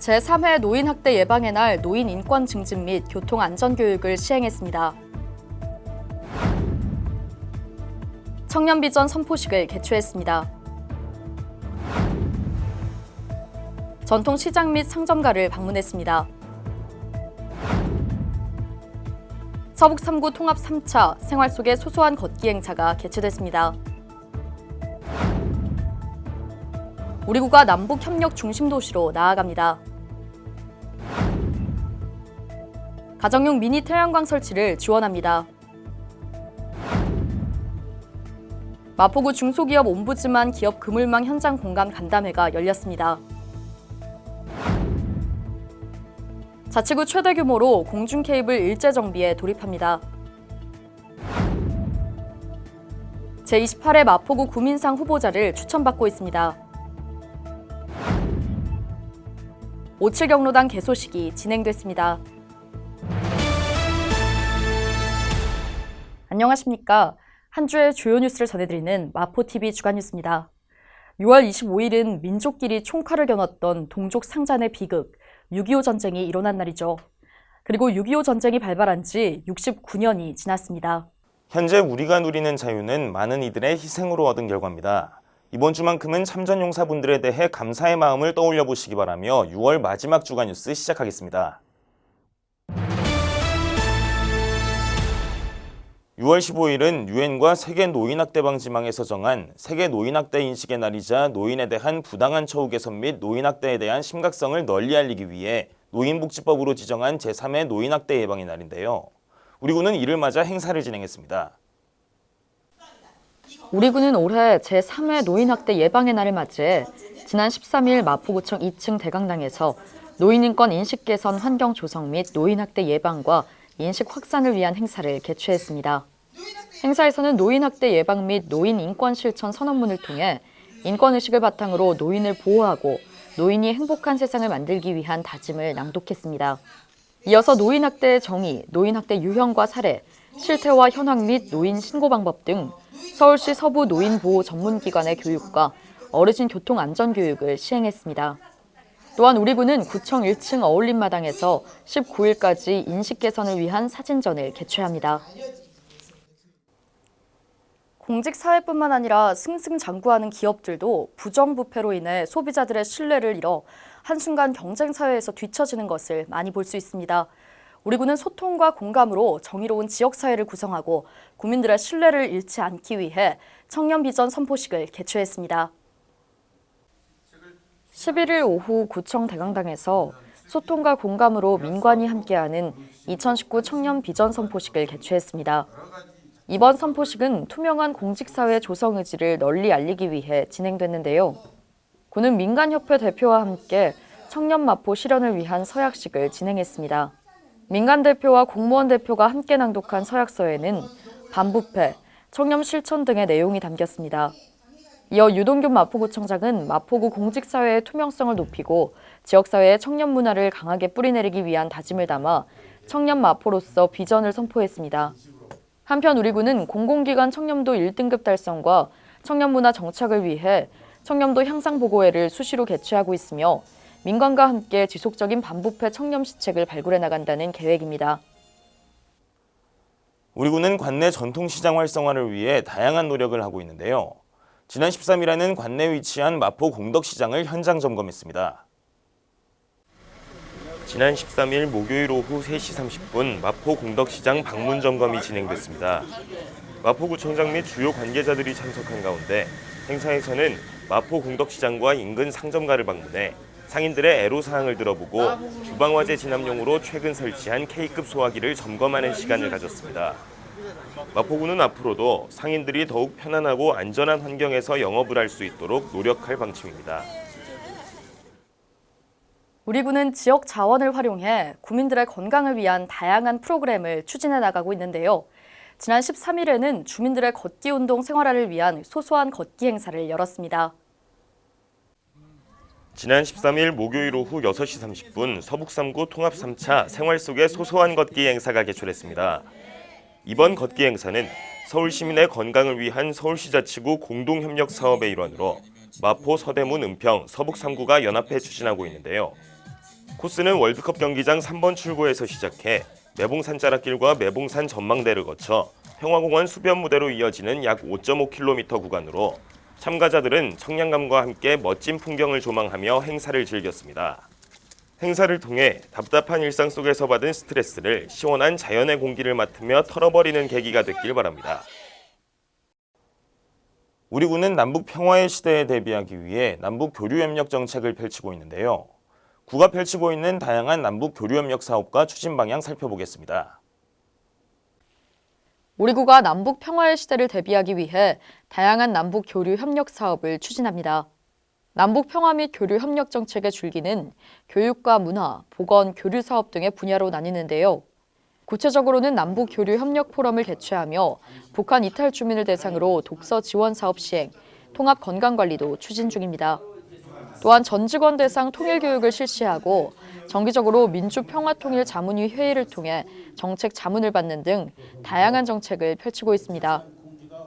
제3회 노인학대 예방의 날 노인 인권 증진 및 교통 안전 교육을 시행했습니다. 청년 비전 선포식을 개최했습니다. 전통 시장 및 상점가를 방문했습니다. 서북 3구 통합 3차 생활 속의 소소한 걷기 행사가 개최됐습니다. 우리 구가 남북 협력 중심 도시로 나아갑니다. 가정용 미니 태양광 설치를 지원합니다. 마포구 중소기업 옴부즈만 기업 그물망 현장 공감 간담회가 열렸습니다. 자치구 최대 규모로 공중 케이블 일제 정비에 돌입합니다. 제28회 마포구 구민상 후보자를 추천받고 있습니다. 5.7 경로당 개소식이 진행됐습니다. 안녕하십니까. 한 주의 주요 뉴스를 전해드리는 마포TV 주간뉴스입니다. 6월 25일은 민족끼리 총칼을 겨눴던 동족 상잔의 비극, 6.25 전쟁이 일어난 날이죠. 그리고 6.25 전쟁이 발발한 지 69년이 지났습니다. 현재 우리가 누리는 자유는 많은 이들의 희생으로 얻은 결과입니다. 이번 주만큼은 참전용사분들에 대해 감사의 마음을 떠올려 보시기 바라며 6월 마지막 주간 뉴스 시작하겠습니다. 6월 15일은 유엔과 세계 노인학대방지망에서 정한 세계 노인학대 인식의 날이자 노인에 대한 부당한 처우 개선 및 노인학대에 대한 심각성을 널리 알리기 위해 노인복지법으로 지정한 제3회 노인학대 예방의 날인데요. 우리 구는 이를 맞아 행사를 진행했습니다. 우리 구는 올해 제3회 노인학대 예방의 날을 맞이해 지난 13일 마포구청 2층 대강당에서 노인인권 인식 개선 환경 조성 및 노인학대 예방과 인식 확산을 위한 행사를 개최했습니다. 행사에서는 노인학대 예방 및 노인 인권 실천 선언문을 통해 인권의식을 바탕으로 노인을 보호하고 노인이 행복한 세상을 만들기 위한 다짐을 낭독했습니다. 이어서 노인학대의 정의, 노인학대 유형과 사례, 실태와 현황 및 노인 신고 방법 등 서울시 서부 노인보호 전문기관의 교육과 어르신 교통 안전교육을 시행했습니다. 또한 우리 구는 구청 1층 어울림마당에서 19일까지 인식 개선을 위한 사진전을 개최합니다. 공직사회뿐만 아니라 승승장구하는 기업들도 부정부패로 인해 소비자들의 신뢰를 잃어 한순간 경쟁사회에서 뒤처지는 것을 많이 볼 수 있습니다. 우리 구는 소통과 공감으로 정의로운 지역사회를 구성하고 국민들의 신뢰를 잃지 않기 위해 청년 비전 선포식을 개최했습니다. 11일 오후 구청 대강당에서 소통과 공감으로 민관이 함께하는 2019 청년 비전 선포식을 개최했습니다. 이번 선포식은 투명한 공직사회 조성 의지를 널리 알리기 위해 진행됐는데요. 구는 민간협회 대표와 함께 청년 마포 실현을 위한 서약식을 진행했습니다. 민간 대표와 공무원 대표가 함께 낭독한 서약서에는 반부패, 청렴 실천 등의 내용이 담겼습니다. 이어 유동균 마포구청장은 마포구 공직사회의 투명성을 높이고 지역사회의 청년 문화를 강하게 뿌리내리기 위한 다짐을 담아 청년 마포로서 비전을 선포했습니다. 한편 우리 구는 공공기관 청렴도 1등급 달성과 청년 문화 정착을 위해 청렴도 향상 보고회를 수시로 개최하고 있으며 민관과 함께 지속적인 반부패 청렴 시책을 발굴해 나간다는 계획입니다. 우리 구는 관내 전통시장 활성화를 위해 다양한 노력을 하고 있는데요. 지난 13일에는 관내에 위치한 마포 공덕시장을 현장 점검했습니다. 지난 13일 목요일 오후 3시 30분 마포 공덕시장 방문 점검이 진행됐습니다. 마포구청장 및 주요 관계자들이 참석한 가운데 행사에서는 마포 공덕시장과 인근 상점가를 방문해 상인들의 애로사항을 들어보고 주방화재 진압용으로 최근 설치한 K급 소화기를 점검하는 시간을 가졌습니다. 마포구는 앞으로도 상인들이 더욱 편안하고 안전한 환경에서 영업을 할 수 있도록 노력할 방침입니다. 우리 구는 지역 자원을 활용해 국민들의 건강을 위한 다양한 프로그램을 추진해 나가고 있는데요. 지난 13일에는 주민들의 걷기 운동 생활화를 위한 소소한 걷기 행사를 열었습니다. 지난 13일 목요일 오후 6시 30분 서북 3구 통합 3차 생활 속의 소소한 걷기 행사가 개최됐습니다. 이번 걷기 행사는 서울 시민의 건강을 위한 서울시 자치구 공동협력 사업의 일환으로 마포, 서대문, 은평, 서북 3구가 연합해 추진하고 있는데요. 코스는 월드컵 경기장 3번 출구에서 시작해 매봉산 자락길과 매봉산 전망대를 거쳐 평화공원 수변무대로 이어지는 약 5.5km 구간으로 참가자들은 청량감과 함께 멋진 풍경을 조망하며 행사를 즐겼습니다. 행사를 통해 답답한 일상 속에서 받은 스트레스를 시원한 자연의 공기를 맡으며 털어버리는 계기가 됐길 바랍니다. 우리 군은 남북 평화의 시대에 대비하기 위해 남북 교류협력 정책을 펼치고 있는데요. 구가 펼치고 있는 다양한 남북 교류협력 사업과 추진 방향 살펴보겠습니다. 우리 구가 남북 평화의 시대를 대비하기 위해 다양한 남북 교류 협력 사업을 추진합니다. 남북 평화 및 교류 협력 정책의 줄기는 교육과 문화, 보건, 교류 사업 등의 분야로 나뉘는데요. 구체적으로는 남북 교류 협력 포럼을 개최하며 북한 이탈 주민을 대상으로 독서 지원 사업 시행, 통합 건강 관리도 추진 중입니다. 또한 전 직원 대상 통일 교육을 실시하고 정기적으로 민주평화통일자문위 회의를 통해 정책 자문을 받는 등 다양한 정책을 펼치고 있습니다.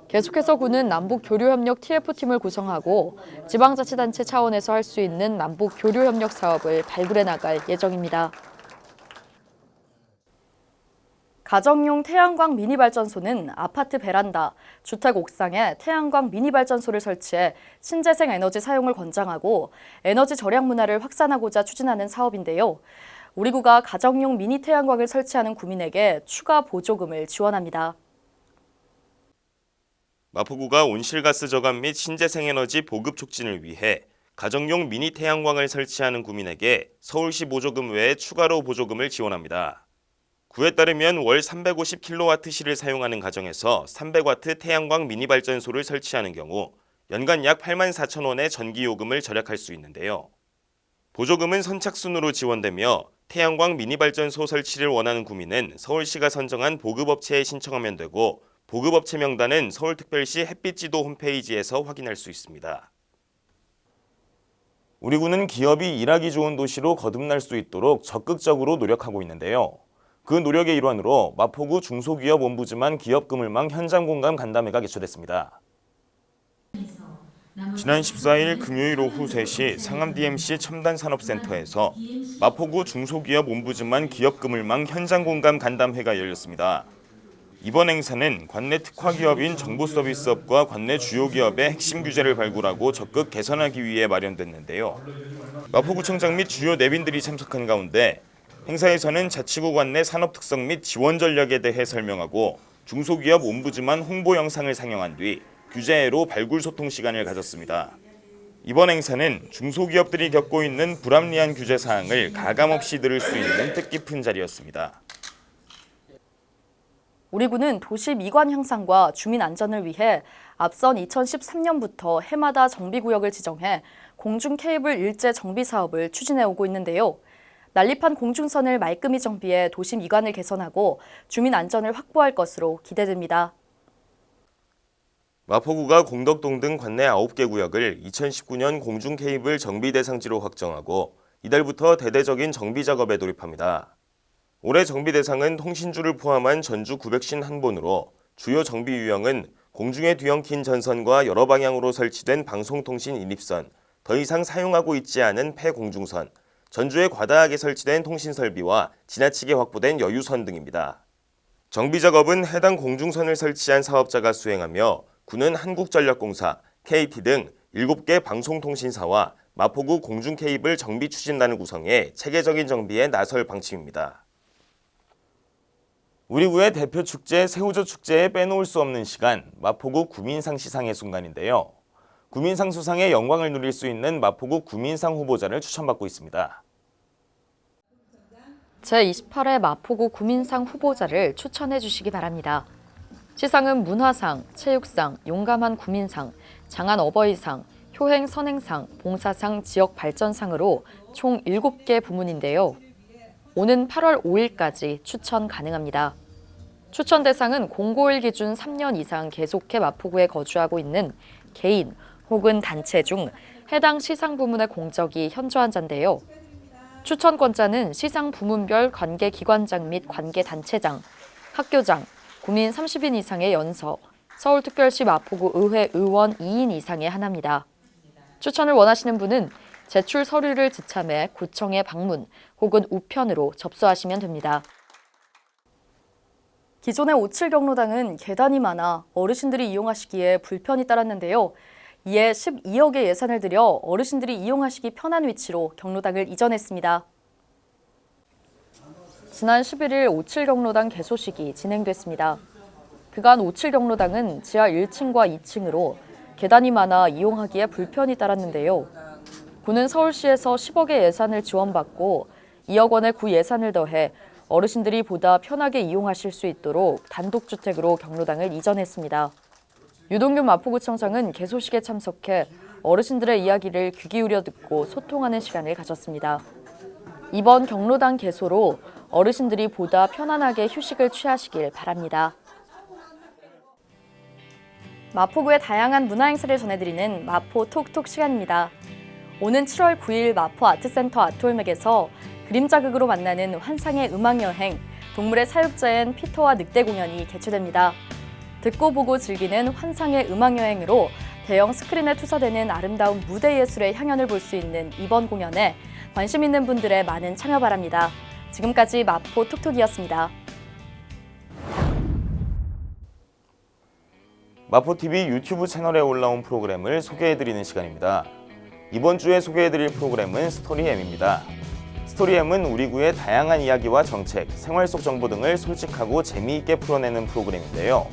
계속해서 군은 남북 교류협력 TF팀을 구성하고 지방자치단체 차원에서 할 수 있는 남북 교류협력 사업을 발굴해 나갈 예정입니다. 가정용 태양광 미니발전소는 아파트 베란다, 주택 옥상에 태양광 미니발전소를 설치해 신재생 에너지 사용을 권장하고 에너지 절약 문화를 확산하고자 추진하는 사업인데요. 우리 구가 가정용 미니 태양광을 설치하는 구민에게 추가 보조금을 지원합니다. 마포구가 온실가스 저감 및 신재생에너지 보급 촉진을 위해 가정용 미니 태양광을 설치하는 구민에게 서울시 보조금 외에 추가로 보조금을 지원합니다. 구에 따르면 월 350kWh를 사용하는 가정에서 300W 태양광 미니 발전소를 설치하는 경우 연간 약 84,000원의 전기요금을 절약할 수 있는데요. 보조금은 선착순으로 지원되며 태양광 미니 발전소 설치를 원하는 구민은 서울시가 선정한 보급업체에 신청하면 되고 보급업체 명단은 서울특별시 햇빛지도 홈페이지에서 확인할 수 있습니다. 우리 구는 기업이 일하기 좋은 도시로 거듭날 수 있도록 적극적으로 노력하고 있는데요. 그 노력의 일환으로 마포구 중소기업 옴부즈만 기업그물망 현장공감 간담회가 개최됐습니다. 지난 14일 금요일 오후 3시 상암 DMC 첨단산업센터에서 마포구 중소기업 옴부즈만 기업그물망 현장공감 간담회가 열렸습니다. 이번 행사는 관내 특화기업인 정보서비스업과 관내 주요 기업의 핵심 규제를 발굴하고 적극 개선하기 위해 마련됐는데요. 마포구청장 및 주요 내빈들이 참석한 가운데 행사에서는 자치구 관내 산업 특성 및 지원 전략에 대해 설명하고 중소기업 옴부즈만 홍보 영상을 상영한 뒤 규제해로 발굴 소통 시간을 가졌습니다. 이번 행사는 중소기업들이 겪고 있는 불합리한 규제 사항을 가감없이 들을 수 있는 뜻깊은 자리였습니다. 우리 구는 도시 미관 향상과 주민 안전을 위해 앞선 2013년부터 해마다 정비구역을 지정해 공중 케이블 일제 정비 사업을 추진해오고 있는데요. 난립한 공중선을 말끔히 정비해 도시 미관을 개선하고 주민 안전을 확보할 것으로 기대됩니다. 마포구가 공덕동 등 관내 9개 구역을 2019년 공중 케이블 정비 대상지로 확정하고 이달부터 대대적인 정비 작업에 돌입합니다. 올해 정비 대상은 통신주를 포함한 전주 951본으로 주요 정비 유형은 공중에 뒤엉킨 전선과 여러 방향으로 설치된 방송통신 인입선, 더 이상 사용하고 있지 않은 폐공중선, 전주에 과다하게 설치된 통신설비와 지나치게 확보된 여유선 등입니다. 정비 작업은 해당 공중선을 설치한 사업자가 수행하며 구는 한국전력공사, KT 등 7개 방송통신사와 마포구 공중케이블 정비추진단을 구성해 체계적인 정비에 나설 방침입니다. 우리 구의 대표 축제 새우젓 축제에 빼놓을 수 없는 시간, 마포구 구민상 시상의 순간인데요. 구민상 수상의 영광을 누릴 수 있는 마포구 구민상 후보자를 추천받고 있습니다. 제28회 마포구 구민상 후보자를 추천해 주시기 바랍니다. 시상은 문화상, 체육상, 용감한 구민상, 장안 어버이상, 효행 선행상, 봉사상, 지역발전상으로 총 7개 부문인데요. 오는 8월 5일까지 추천 가능합니다. 추천 대상은 공고일 기준 3년 이상 계속해 마포구에 거주하고 있는 개인 혹은 단체 중 해당 시상 부문의 공적이 현저한 자인데요. 추천권자는 시상 부문별 관계기관장 및 관계단체장, 학교장, 구민 30인 이상의 연서, 서울특별시 마포구 의회 의원 2인 이상의 하나입니다. 추천을 원하시는 분은 제출 서류를 지참해 구청에 방문 혹은 우편으로 접수하시면 됩니다. 기존의 57 경로당은 계단이 많아 어르신들이 이용하시기에 불편이 따랐는데요. 이에 12억의 예산을 들여 어르신들이 이용하시기 편한 위치로 경로당을 이전했습니다. 지난 11일 57 경로당 개소식이 진행됐습니다. 그간 57 경로당은 지하 1층과 2층으로 계단이 많아 이용하기에 불편이 따랐는데요. 구는 서울시에서 10억의 예산을 지원받고 2억 원의 구 예산을 더해 어르신들이 보다 편하게 이용하실 수 있도록 단독주택으로 경로당을 이전했습니다. 유동균 마포구청장은 개소식에 참석해 어르신들의 이야기를 귀 기울여 듣고 소통하는 시간을 가졌습니다. 이번 경로당 개소로 어르신들이 보다 편안하게 휴식을 취하시길 바랍니다. 마포구의 다양한 문화행사를 전해드리는 마포 톡톡 시간입니다. 오는 7월 9일 마포 아트센터 아트홀맥에서 그림자극으로 만나는 환상의 음악여행, 동물의 사육자인 피터와 늑대 공연이 개최됩니다. 듣고 보고 즐기는 환상의 음악여행으로 대형 스크린에 투사되는 아름다운 무대 예술의 향연을 볼 수 있는 이번 공연에 관심 있는 분들의 많은 참여 바랍니다. 지금까지 마포 톡톡이었습니다. 마포TV 유튜브 채널에 올라온 프로그램을 소개해드리는 시간입니다. 이번 주에 소개해드릴 프로그램은 스토리엠입니다. 스토리엠은 우리 구의 다양한 이야기와 정책, 생활 속 정보 등을 솔직하고 재미있게 풀어내는 프로그램인데요.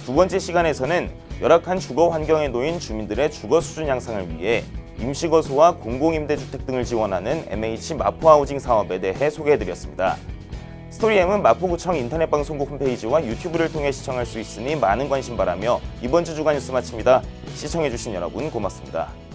두 번째 시간에서는 열악한 주거 환경에 놓인 주민들의 주거 수준 향상을 위해 임시거소와 공공임대주택 등을 지원하는 MH 마포하우징 사업에 대해 소개해드렸습니다. 스토리엠은 마포구청 인터넷방송국 홈페이지와 유튜브를 통해 시청할 수 있으니 많은 관심 바라며 이번 주 주간 뉴스 마칩니다. 시청해주신 여러분 고맙습니다.